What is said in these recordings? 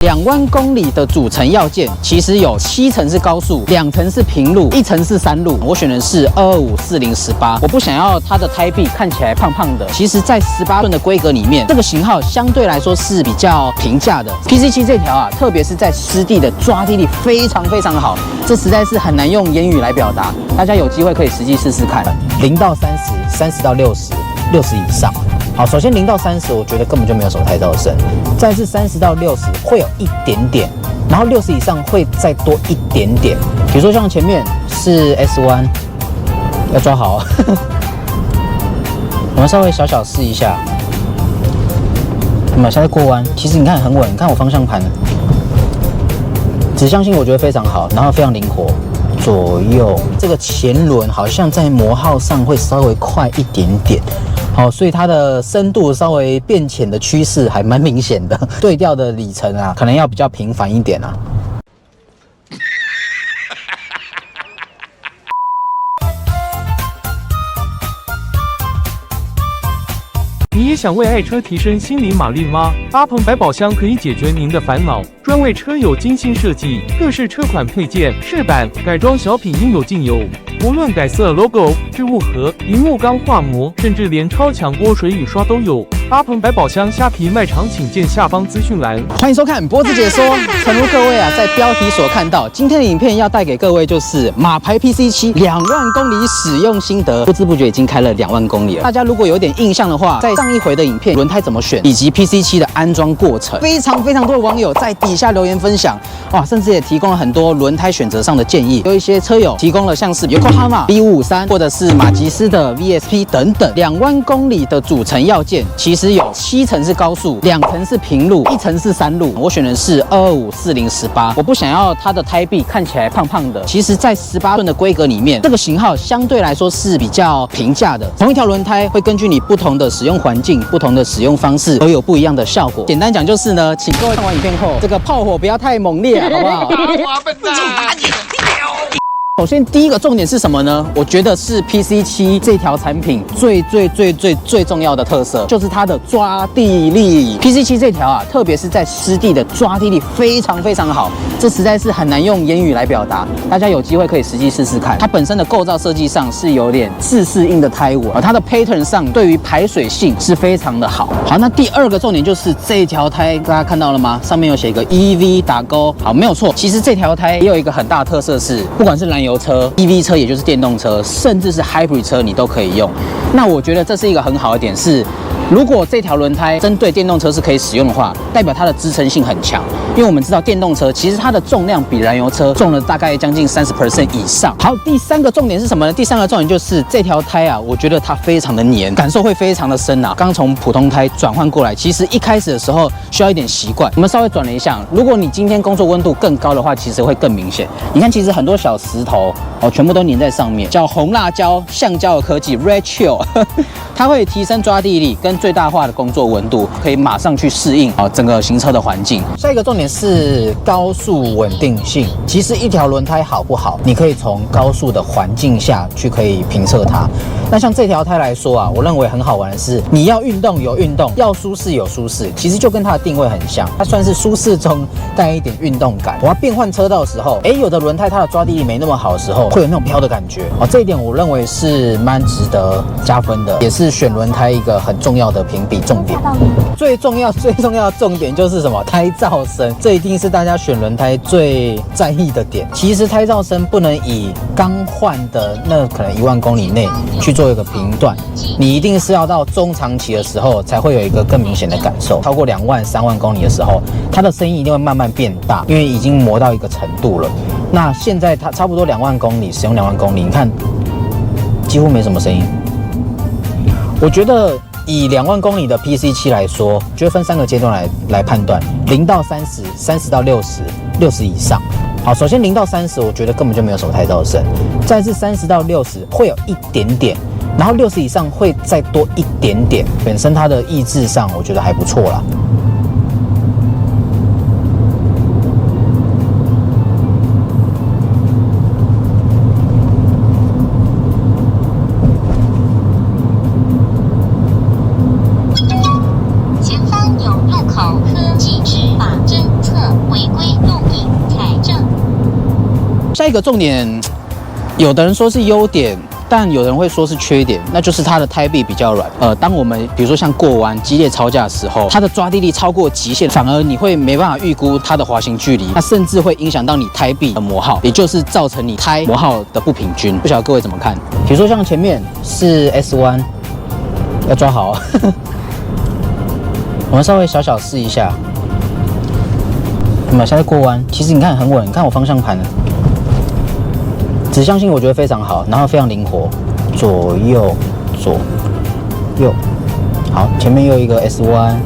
2万公里的组成要件，其实有7层是高速，2层是平路，1层是山路。我选的是225/40/18，我不想要它的胎壁看起来胖胖的。其实，在18寸的规格里面，这个型号相对来说是比较平价的。PC7这条啊，特别是在湿地的抓地力非常好，这实在是很难用言语来表达。大家有机会可以实际试试看。0到30，30到60，60以上。 好，首先0到30，我觉得根本就没有什么胎噪声。再是30到60会有一点点，然后60以上会再多一点点。比如说像前面是 S1， 要抓好。我们稍微小试一下。现在过弯，其实你看很稳，你看我方向盘，指向性我觉得非常好，然后非常灵活。 左右这个前轮好像在磨耗上会稍微快一点点，好，所以它的深度稍微变浅的趋势还蛮明显的。对调的里程啊，可能要比较频繁一点啊。你也想为爱车提升心理马力吗？阿鹏百宝箱可以解决您的烦恼，专为车友精心设计，各式车款配件、饰板、改装小品应有尽有。无论改色 logo、置物盒、荧幕钢化膜，甚至连超强拨水雨刷都有。阿鹏百宝箱虾皮卖场请见下方资讯栏。欢迎收看脖子解说。诚如各位啊，在标题所看到，今天的影片要带给各位就是马牌 PC7 2万公里使用心得，不知不觉已经开了2万公里了。大家如果有点印象的话，在上一回的影片轮胎怎么选，以及 PC7 的安装过程，非常多的网友在底下留言分享，哇，甚至也提供了很多轮胎选择上的建议。有一些车友提供了像是Yokohama B553或者是马吉斯的 VSP 等等。2万公里的组成要件，其实有7层是高速，2层是平路，1层是山路。我选的是225/40/18，我不想要它的胎壁看起来胖胖的。其实，在18寸的规格里面，这个型号相对来说是比较平价的。同一条轮胎会根据你不同的使用环境、不同的使用方式，都有不一样的效果。简单讲就是呢，请各位看完影片后，这个炮火不要太猛烈，好不好？笨蛋！首先，第一个重点是什么呢？我觉得是 PC7这条产品最重要的特色，就是它的抓地力。PC7这条啊，特别是在湿地的抓地力非常好，这实在是很难用言语来表达。大家有机会可以实际试试看。它本身的构造设计上是有点自适应的胎纹，而它的 pattern 上对于排水性是非常的好。好，那第二个重点就是这条胎，大家看到了吗？上面有写一个 EV 打勾，好，没有错。其实这条胎也有一个很大的特色是，不管是燃油车、EV 车，也就是电动车，甚至是 Hybrid 车，你都可以用。那我觉得这是一个很好的点是，如果这条轮胎针对电动车是可以使用的话，代表它的支撑性很强。因为我们知道电动车其实它的重量比燃油车重了大概将近30% 以上。好，第三个重点是什么呢？第三个重点就是这条胎啊，我觉得它非常的黏，感受会非常的深啊。刚从普通胎转换过来，其实一开始的时候需要一点习惯。我们稍微转了一下，如果你今天工作温度更高的话，其实会更明显。你看，其实很多小石头哦，全部都粘在上面，叫红辣椒橡胶的科技 Red Chill， 它会提升抓地力跟最大化的工作温度，可以马上去适应整个行车的环境。下一个重点是高速稳定性。其实一条轮胎好不好，你可以从高速的环境下去可以评测它。那像这条胎来说啊，我认为很好玩的是，你要运动有运动，要舒适有舒适，其实就跟它的定位很像，它算是舒适中带一点运动感。我要变换车道的时候，有的轮胎它的抓地力没那么好的时候，会有那种飘的感觉哦。这一点我认为是蛮值得加分的，也是选轮胎一个很重要的评比重点。最重要的重点就是什么？胎噪声，这一定是大家选轮胎最在意的点。其实胎噪声不能以刚换的那可能1万公里内去做一个评断，你一定是要到中长期的时候才会有一个更明显的感受。超过2万、3万公里的时候，它的声音一定会慢慢变大，因为已经磨到一个程度了。那现在它差不多2万公里，使用2万公里，你看几乎没什么声音。我觉得以2万公里的 PC7 来说，就会分3个阶段来判断，0到30，30到60，60以上。好，首先0到30，我觉得根本就没有什么胎噪声。再是30到60会有一点点，然后60以上会再多一点点。本身它的抑制上，我觉得还不错啦。前方有路口科技执法侦测。一个重点，有的人说是优点，但有人会说是缺点，那就是它的胎壁比较软。当我们比如说像过弯、激烈操驾的时候，它的抓地力超过极限，反而你会没办法预估它的滑行距离，它甚至会影响到你胎壁的磨耗，也就是造成你胎磨耗的不平均。不晓得各位怎么看？比如说像前面是 S 弯，要抓好哦。我们稍微小试一下。那么现在过弯，其实你看很稳，你看我方向盘，指向性我觉得非常好，然后非常灵活，左右左右，好，前面又一个 S 弯，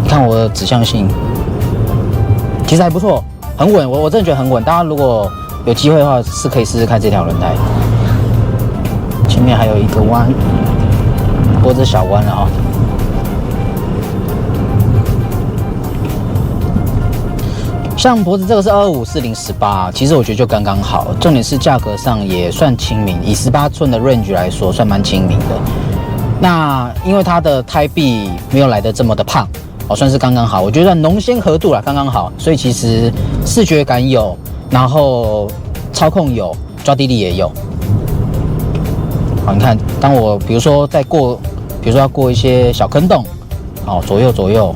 看我的指向性，其实还不错，很稳，我真的觉得很稳。大家如果有机会的话，是可以试试看这条轮胎。前面还有一个弯，不过这小弯了哈。像脖子这个是225/40/18，其实我觉得就刚刚好。重点是价格上也算亲民，以18寸的 range 来说，算蛮亲民的。那因为它的胎壁没有来得这么的胖，算是刚刚好。我觉得浓鲜合度啦，刚刚好。所以其实视觉感有，然后操控有，抓地力也有。好，你看，当我比如说在过，比如说要过一些小坑洞，左右。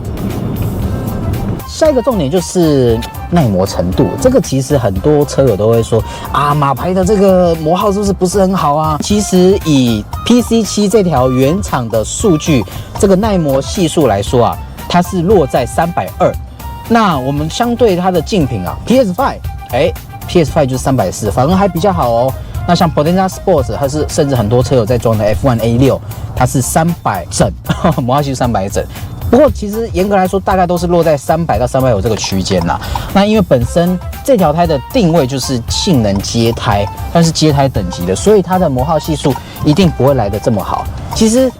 下一个重点就是耐磨程度，这个其实很多车友都会说啊，马牌的这个磨耗是不是很好啊？其实以 PC7 这条原厂的数据，这个耐磨系数来说啊，它是落在320。那我们相对它的竞品啊 ，PS5，PS5 就是340，反而还比较好哦。那像 Potenza Sports， 它是甚至很多车友在装的 F1 A6， 它是300整，磨耗系数300整。不过其实严格来说，大概都是落在300到350这个区间啦。那因为本身这条胎的定位就是性能街胎，但是街胎等级的，所以它的磨耗系数一定不会来得这么好。其实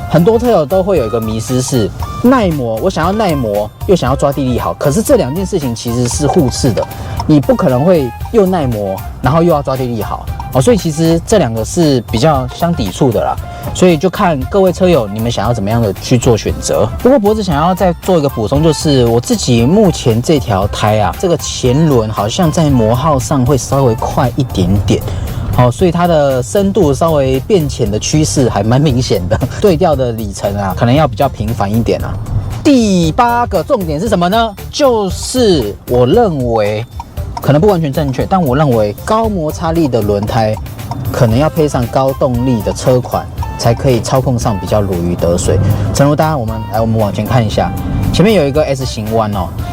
很多车友都会有一个迷思是耐磨，我想要耐磨又想要抓地力好，可是这两件事情其实是互斥的，你不可能会又耐磨然后又要抓地力好所以其实这两个是比较相抵触的啦。所以就看各位车友你们想要怎么样的去做选择。不过脖子想要再做一个补充，就是我自己目前这条胎啊，这个前轮好像在磨耗上会稍微快一点点。所以它的深度稍微变浅的趋势还蛮明显的，对调的里程啊，可能要比较频繁一点啊。第8个重点是什么呢？就是我认为可能不完全正确，但我认为高摩擦力的轮胎可能要配上高动力的车款，才可以操控上比较如鱼得水。诚如大家我们往前看一下，前面有一个 S 型弯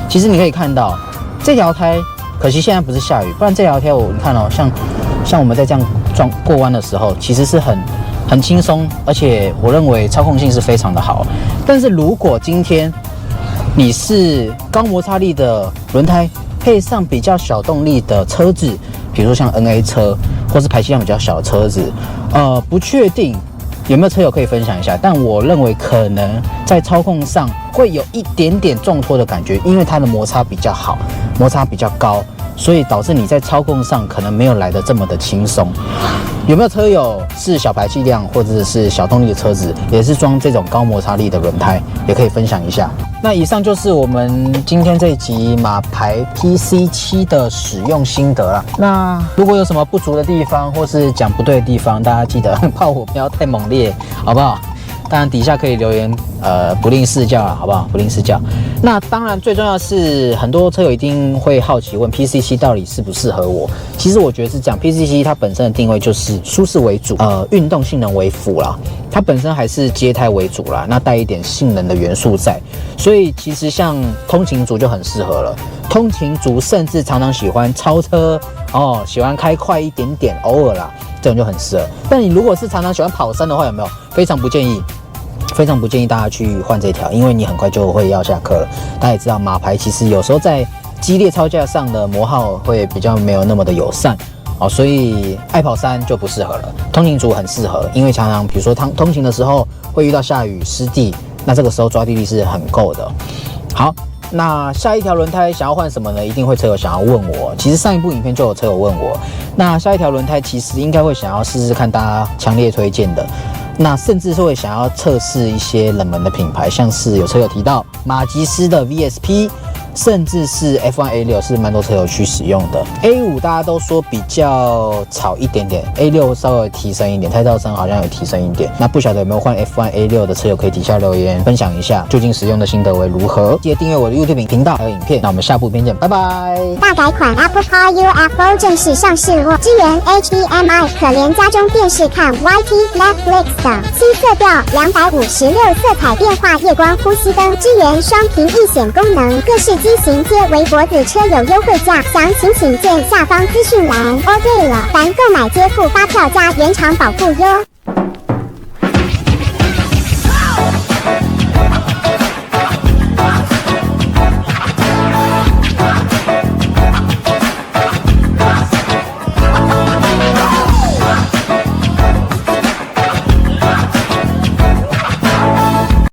其实你可以看到这条胎，可惜现在不是下雨，不然这条胎你看像我们在这样过弯的时候，其实是很轻松，而且我认为操控性是非常的好。但是如果今天你是高摩擦力的轮胎，配上比较小动力的车子，比如说像 NA 车，或是排气量比较小的车子，不确定有没有车友可以分享一下。但我认为可能在操控上会有一点点重拖的感觉，因为它的摩擦比较好，摩擦比较高。所以导致你在操控上可能没有来得这么的轻松。有没有车友是小排气量或者是小动力的车子，也是装这种高摩擦力的轮胎，也可以分享一下。那以上就是我们今天这一集马牌 PC7 的使用心得啦。那如果有什么不足的地方，或是讲不对的地方，大家记得炮火不要太猛烈，好不好？当然底下可以留言，不吝赐教啦，好不好？不吝赐教。那当然最重要的是，很多车友一定会好奇问 PC7 到底适不适合我。其实我觉得是这样 ，PC7 它本身的定位就是舒适为主，运动性能为辅啦。它本身还是街胎为主啦，那带一点性能的元素在，所以其实像通勤族就很适合了。通勤族甚至常常喜欢超车喜欢开快一点点，偶尔啦，这种就很适合。但你如果是常常喜欢跑山的话，有没有？非常不建议。非常不建议大家去换这条，因为你很快就会要下课了。大家也知道，马牌其实有时候在激烈操驾上的磨耗会比较没有那么的友善所以爱跑山就不适合了。通勤族很适合，因为常常比如说通勤的时候会遇到下雨湿地，那这个时候抓地力是很够的。好，那下一条轮胎想要换什么呢？一定会车友想要问我。其实上一部影片就有车友问我，那下一条轮胎其实应该会想要试试看大家强烈推荐的。那甚至是会想要测试一些冷门的品牌，像是有车友提到马吉斯的 VSP，甚至是 F1A6 是蛮多车友去使用的。A5 大家都说比较吵一点点 ，A6 稍微提升一点，胎噪声好像有提升一点。那不晓得有没有换 F1A6 的车友可以底下留言分享一下，究竟使用的心得为如何？记得订阅我的 YouTube 频道还有影片。那我们下部片见，拜拜。大改款 Apple Car UFO 正式上市后，支援 HDMI， 可连家中电视看 YT、Netflix 等。7色调256色彩变化夜光呼吸灯，支援双屏易显功能，各式机型皆为脖子车友优惠价，详情请见下方资讯栏。哦对了，凡购买皆附发票加原厂保固哟。